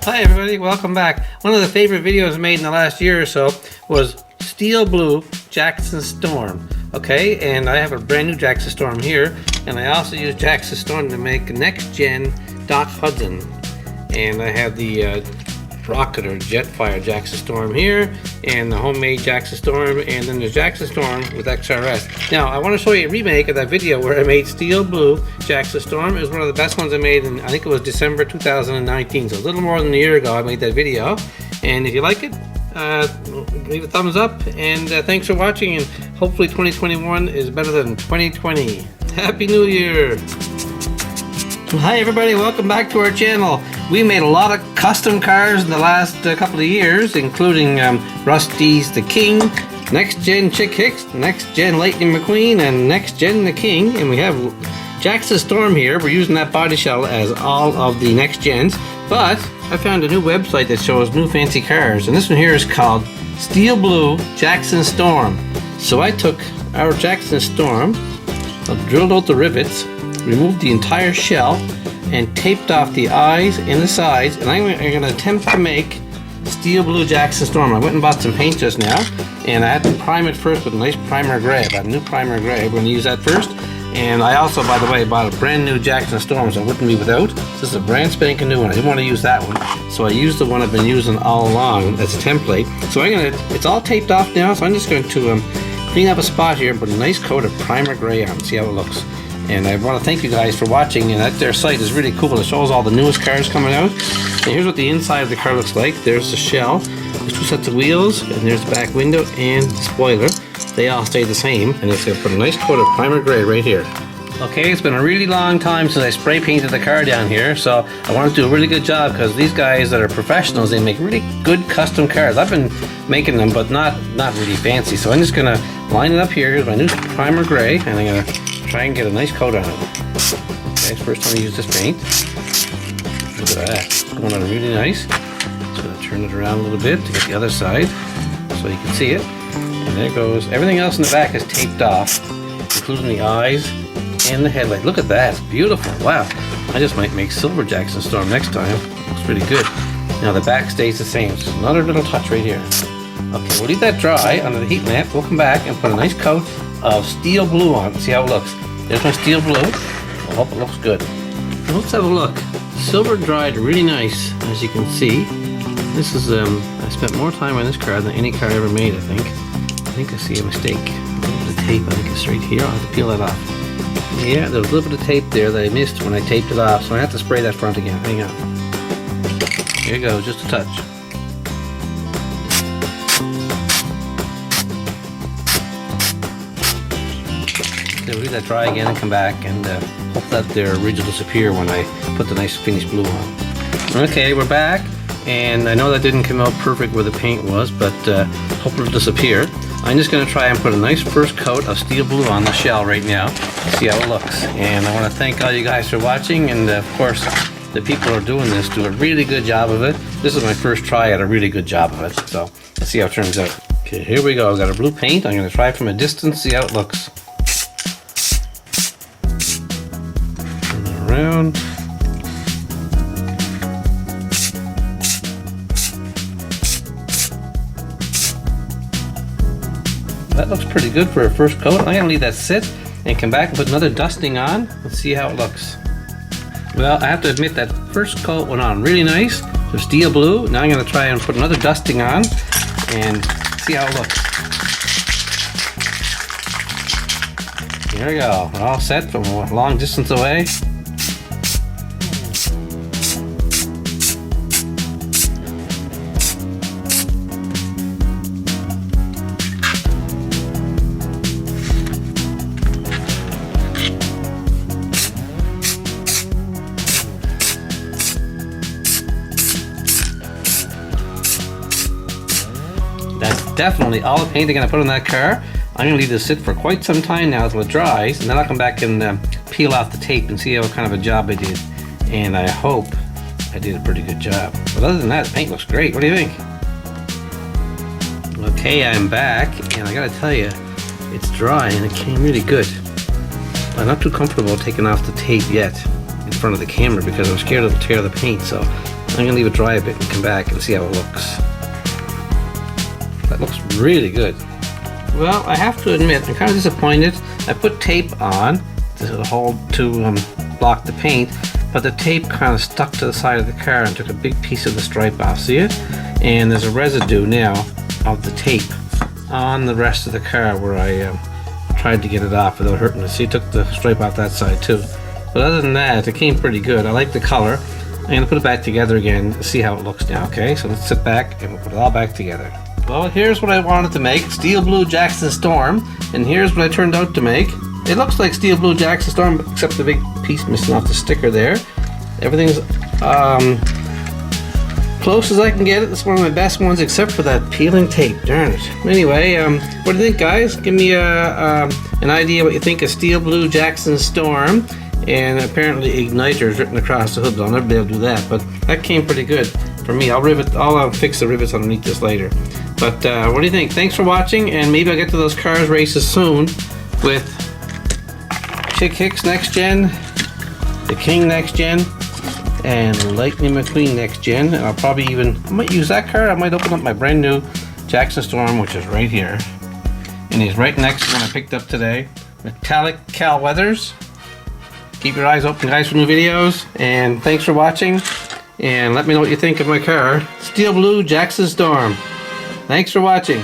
Hi everybody, welcome back. One of the favorite videos made in the last year or so was Steel Blue Jackson Storm. Okay, and I have a brand new Jackson Storm here, and I also use Jackson Storm to make Next Gen Doc Hudson. And I have the rocket or Jetfire Jackson Storm here, and the homemade Jackson Storm, and then there's Jackson Storm with XRS. Now I want to show you a remake of that video where I made Steel Blue Jackson Storm. It was one of the best ones I made in, I think it was December 2019, so a little more than a year ago I made that video. And if you like it, leave a thumbs up, and thanks for watching, and hopefully 2021 is better than 2020. Happy New Year! Hi everybody, welcome back to our channel. We made a lot of custom cars in the last couple of years, including Rusty's the King, Next Gen Chick Hicks, Next Gen Lightning McQueen, and Next Gen the King. And we have Jackson Storm here. We're using that body shell as all of the Next Gens, but I found a new website that shows new fancy cars, and this one here is called Steel Blue Jackson Storm. So I took our Jackson Storm, I drilled out the rivets, removed the entire shell, and taped off the eyes and the sides, and I'm going to attempt to make Steel Blue Jackson Storm. I went and bought some paint just now, and I had to prime it first with a nice primer gray. I got a new primer gray. We're going to use that first. And I also, by the way, bought a brand new Jackson Storm, so I wouldn't be without. This is a brand spanking new one. I didn't want to use that one, so I used the one I've been using all along as a template. So it's all taped off now, so I'm just going to clean up a spot here and put a nice coat of primer gray on. See how it looks. And I want to thank you guys for watching, and their site is really cool. It shows all the newest cars coming out. And here's what the inside of the car looks like. There's the shell, there's two sets of wheels, and there's the back window and the spoiler. They all stay the same, and it's going to put a nice coat of primer gray right here. Okay, it's been a really long time since I spray painted the car down here, so I want to do a really good job, because these guys that are professionals, they make really good custom cars. I've been making them, but not really fancy. So I'm just going to line it up here. Here's my new primer gray, and I'm going to try and get a nice coat on it. Okay, first time I use this paint. Look at that, it's going on really nice. Just going to turn it around a little bit to get the other side so you can see it. And there it goes. Everything else in the back is taped off, including the eyes and the headlight. Look at that, it's beautiful. Wow, I just might make Silver Jackson Storm next time. Looks really good. Now the back stays the same. Just another little touch right here. Okay, we'll leave that dry under the heat lamp. We'll come back and put a nice coat of Steel Blue on. See how it looks. There's my Steel Blue. I hope it looks good. Now let's have a look. Silver dried really nice, as you can see. This is I spent more time on this car than any car I ever made, I think. I think I see a mistake. The tape, I think it's right here. I'll have to peel that off. Yeah, there's a little bit of tape there that I missed when I taped it off, so I have to spray that front again. Hang on. Here you go, just a touch. We'll leave that dry again and come back, and hope that their ridge will disappear when I put the nice finished blue on. Okay, we're back, and I know that didn't come out perfect where the paint was, but hope it'll disappear. I'm just going to try and put a nice first coat of Steel Blue on the shell right now, see how it looks. And I want to thank all you guys for watching, and of course the people who are doing this do a really good job of it. This is my first try at a really good job of it, so let's see how it turns out. Okay, here we go. I've got a blue paint. I'm going to try from a distance, see how it looks. Around. That looks pretty good for a first coat. I'm going to leave that sit and come back and put another dusting on. Let's see how it looks. Well, I have to admit that first coat went on really nice. So Steel Blue. Now I'm going to try and put another dusting on and see how it looks. Here we go. We're all set from a long distance away. That's definitely all the paint I'm going to put on that car. I'm going to leave this sit for quite some time now until it dries, and then I'll come back and peel off the tape and see what kind of a job I did. And I hope I did a pretty good job. But other than that, the paint looks great. What do you think? Okay, I'm back, and I gotta tell you, it's dry and it came really good. I'm not too comfortable taking off the tape yet in front of the camera because I'm scared it'll tear the paint, so I'm gonna leave it dry a bit and come back and see how it looks. That looks really good. Well, I have to admit, I'm kind of disappointed. I put tape on to hold to block the paint, but the tape kind of stuck to the side of the car and took a big piece of the stripe off. See it? And there's a residue now of the tape on the rest of the car where I tried to get it off without hurting it. See, it took the stripe off that side too. But other than that, it came pretty good. I like the color. I'm gonna put it back together again to see how it looks now. Okay, so let's sit back and we'll put it all back together. Well, here's what I wanted to make, Steel Blue Jackson Storm, and here's what I turned out to make. It looks like Steel Blue Jackson Storm, except the big piece missing off the sticker there. Everything's close as I can get it. It's one of my best ones, except for that peeling tape. Darn it. Anyway, what do you think, guys? Give me an idea what you think of Steel Blue Jackson Storm. And apparently igniter is written across the hood, but I'll never be able to do that. But that came pretty good for me. I'll fix the rivets underneath this later. But what do you think? Thanks for watching, and maybe I'll get to those cars races soon with Chick Hicks next gen, the King next gen, and Lightning McQueen next gen. And I might use that car. I might open up my brand new Jackson Storm, which is right here. And he's right next to the one I picked up today. Metallic Cal Weathers. Keep your eyes open, guys, for new videos. And thanks for watching. And let me know what you think of my car, Steel Blue Jackson Storm. Thanks for watching.